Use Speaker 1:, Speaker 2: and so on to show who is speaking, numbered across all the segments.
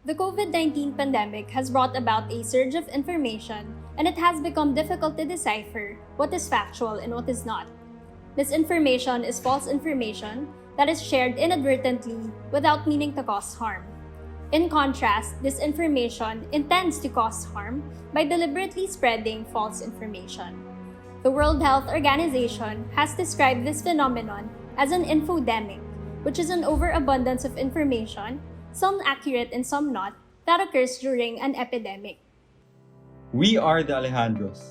Speaker 1: The COVID-19 pandemic has brought about a surge of information, and it has become difficult to decipher what is factual and what is not. Misinformation is false information that is shared inadvertently without meaning to cause harm. In contrast, disinformation intends to cause harm by deliberately spreading false information. The World Health Organization has described this phenomenon as an infodemic, which is an overabundance of information, some accurate and some not, that occurs during an epidemic.
Speaker 2: We are the Alejandros.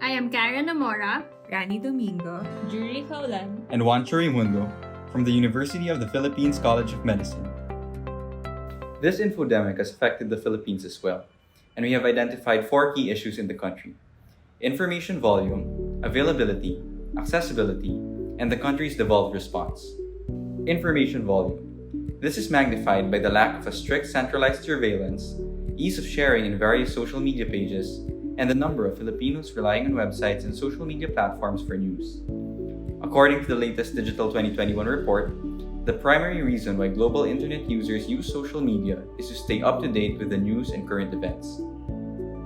Speaker 1: I am Karen Amora,
Speaker 3: Rani Domingo,
Speaker 4: Juri Faulan,
Speaker 2: And Juancho Raymundo from the University of the Philippines College of Medicine. This infodemic has affected the Philippines as well, and we have identified 4 key issues in the country: information volume, availability, accessibility, and the country's devolved response. Information volume. This is magnified by the lack of a strict centralized surveillance, ease of sharing in various social media pages, and the number of Filipinos relying on websites and social media platforms for news. According to the latest Digital 2021 report, the primary reason why global internet users use social media is to stay up to date with the news and current events.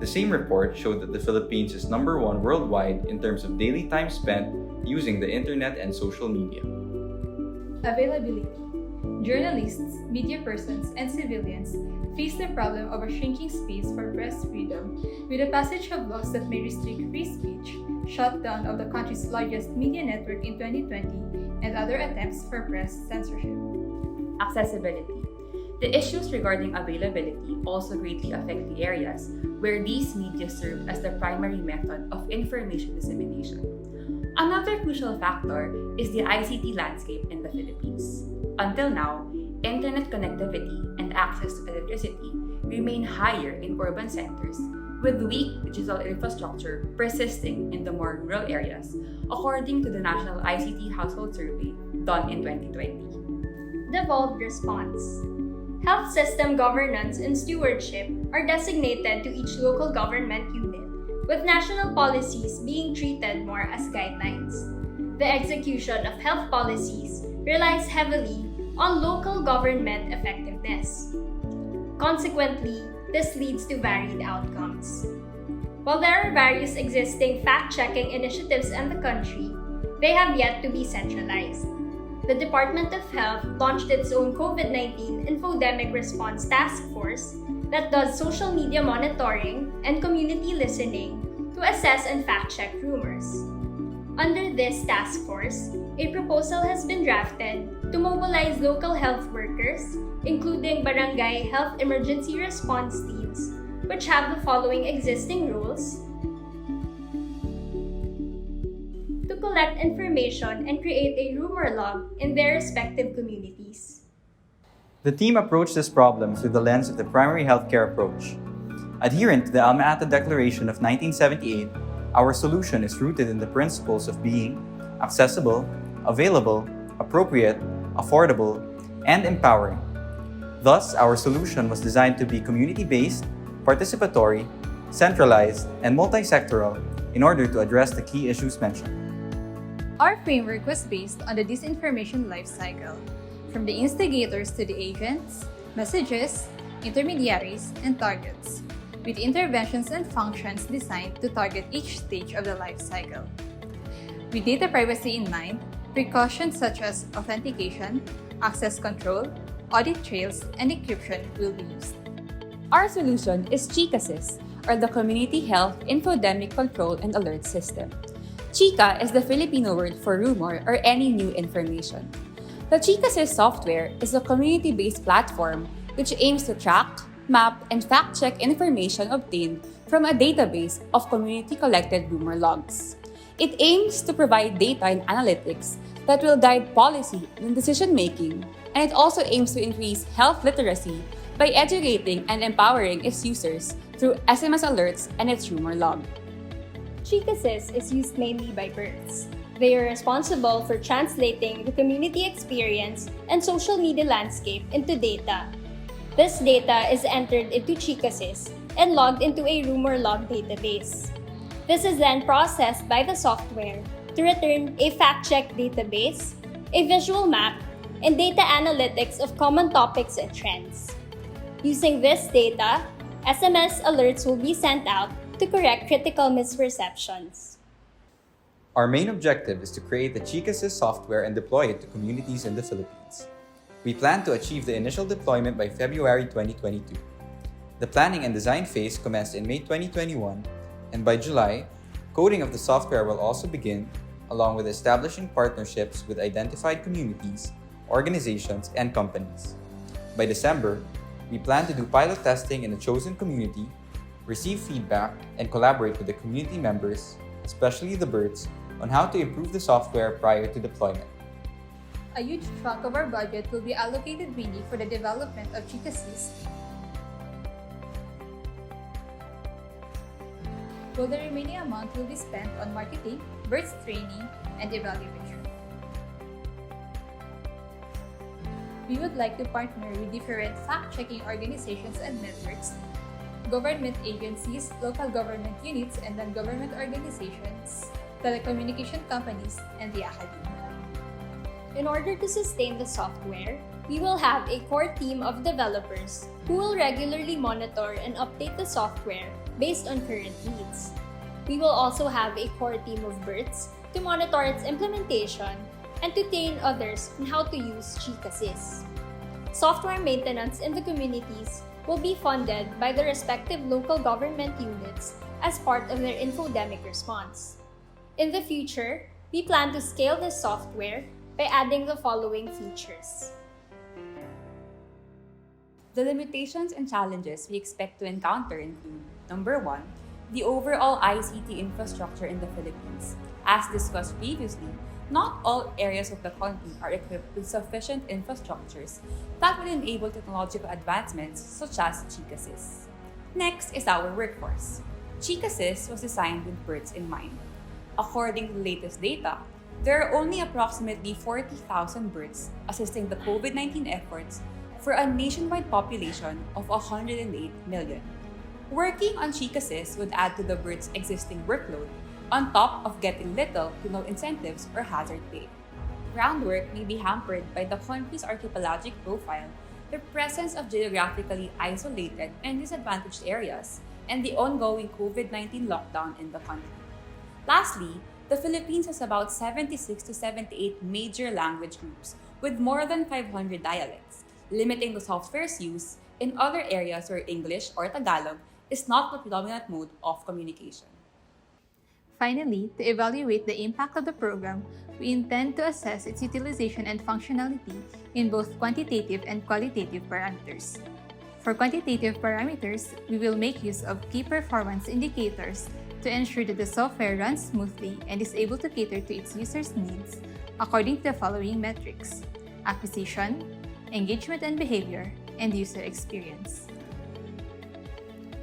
Speaker 2: The same report showed that the Philippines is number 1 worldwide in terms of daily time spent using the internet and social media.
Speaker 3: Availability. Journalists, media persons, and civilians face the problem of a shrinking space for press freedom with the passage of laws that may restrict free speech, shutdown of the country's largest media network in 2020, and other attempts for press censorship.
Speaker 4: accessibility. The issues regarding availability also greatly affect the areas where these media serve as the primary method of information dissemination. Another crucial factor is the ICT landscape in the Philippines. Until now, internet connectivity and access to electricity remain higher in urban centers, with weak digital infrastructure persisting in the more rural areas, according to the National ICT Household Survey done in 2020.
Speaker 1: Devolved response. Health system governance and stewardship are designated to each local government unit, with national policies being treated more as guidelines. The execution of health policies relies heavily on local government effectiveness. Consequently, this leads to varied outcomes. While there are various existing fact-checking initiatives in the country, they have yet to be centralized. The Department of Health launched its own COVID-19 Infodemic Response Task Force that does social media monitoring and community listening to assess and fact-check rumors. Under this task force, a proposal has been drafted to mobilize local health workers, including barangay health emergency response teams, which have the following existing roles: to collect information and create a rumor log in their respective communities.
Speaker 2: The team approached this problem through the lens of the primary healthcare approach. Adherent to the Alma-Ata Declaration of 1978, our solution is rooted in the principles of being accessible, available, appropriate, affordable, and empowering. Thus, our solution was designed to be community-based, participatory, centralized, and multi-sectoral in order to address the key issues mentioned.
Speaker 3: Our framework was based on the disinformation life cycle, from the instigators to the agents, messages, intermediaries, and targets, with interventions and functions designed to target each stage of the life cycle. With data privacy in mind, precautions such as authentication, access control, audit trails, and encryption will be used.
Speaker 4: Our solution is CHICA, or the Community Health Infodemic Control and Alert System. CHICA is the Filipino word for rumor or any new information. The CHICA software is a community-based platform which aims to track, map, and fact-check information obtained from a database of community-collected rumor logs. It aims to provide data and analytics that will guide policy and decision-making, and it also aims to increase health literacy by educating and empowering its users through SMS alerts and its rumor log.
Speaker 1: CHICA is used mainly by births. They are responsible for translating the community experience and social media landscape into data. This data is entered into CHICA and logged into a rumor log database. This is then processed by the software to return a fact-check database, a visual map, and data analytics of common topics and trends. Using this data, SMS alerts will be sent out to correct critical misperceptions.
Speaker 2: Our main objective is to create the CHICA software and deploy it to communities in the Philippines. We plan to achieve the initial deployment by February 2022. The planning and design phase commenced in May 2021, and by July, coding of the software will also begin, along with establishing partnerships with identified communities, organizations, and companies. By December, we plan to do pilot testing in a chosen community, receive feedback, and collaborate with the community members, especially the birds, on how to improve the software prior to deployment.
Speaker 3: A huge chunk of our budget will be allocated mainly for the development of CHICA, while the remaining amount will be spent on marketing, birds training, and evaluation. We would like to partner with different fact-checking organizations and networks, government agencies, local government units and non-government organizations, telecommunication companies, and the academia.
Speaker 1: In order to sustain the software, we will have a core team of developers who will regularly monitor and update the software based on current needs. We will also have a core team of birds to monitor its implementation and to train others on how to use CHICA. Software maintenance in the communities will be funded by the respective local government units as part of their infodemic response. In the future, we plan to scale this software by adding the following features.
Speaker 4: The limitations and challenges we expect to encounter include, number 1, the overall ICT infrastructure in the Philippines. As discussed previously, not all areas of the country are equipped with sufficient infrastructures that will enable technological advancements such as CHICA. Next is our workforce. CHICA was designed with birds in mind. According to the latest data, there are only approximately 40,000 birds assisting the COVID-19 efforts for a nationwide population of 108 million. Working on CHICA would add to the birds' existing workload on top of getting little to no incentives or hazard pay. Groundwork may be hampered by the country's archipelagic profile, the presence of geographically isolated and disadvantaged areas, and the ongoing COVID-19 lockdown in the country. Lastly, the Philippines has about 76 to 78 major language groups with more than 500 dialects, limiting the software's use in other areas where English or Tagalog is not the predominant mode of communication.
Speaker 3: Finally, to evaluate the impact of the program, we intend to assess its utilization and functionality in both quantitative and qualitative parameters. For quantitative parameters, we will make use of key performance indicators to ensure that the software runs smoothly and is able to cater to its users' needs according to the following metrics: acquisition, engagement and behavior, and user experience.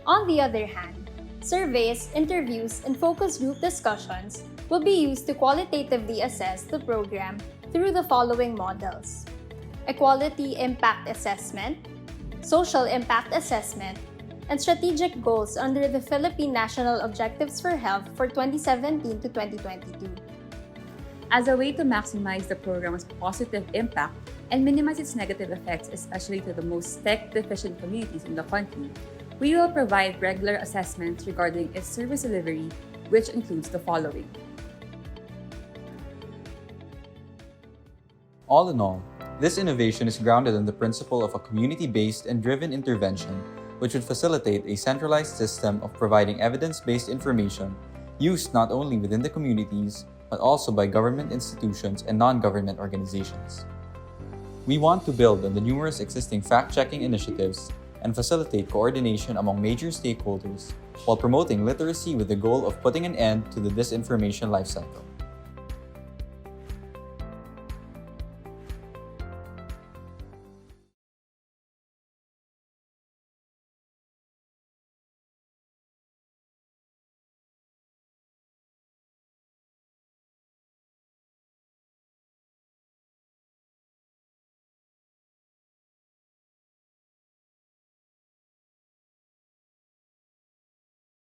Speaker 1: On the other hand, surveys, interviews, and focus group discussions will be used to qualitatively assess the program through the following models: equality impact assessment, social impact assessment, and strategic goals under the Philippine National Objectives for Health for 2017 to 2022.
Speaker 4: As a way to maximize the program's positive impact and minimize its negative effects, especially to the most tech-deficient communities in the country, we will provide regular assessments regarding its service delivery, which includes the following.
Speaker 2: All in all, this innovation is grounded in the principle of a community-based and driven intervention, which would facilitate a centralized system of providing evidence-based information used not only within the communities, but also by government institutions and non-government organizations. We want to build on the numerous existing fact-checking initiatives and facilitate coordination among major stakeholders while promoting literacy with the goal of putting an end to the disinformation lifecycle.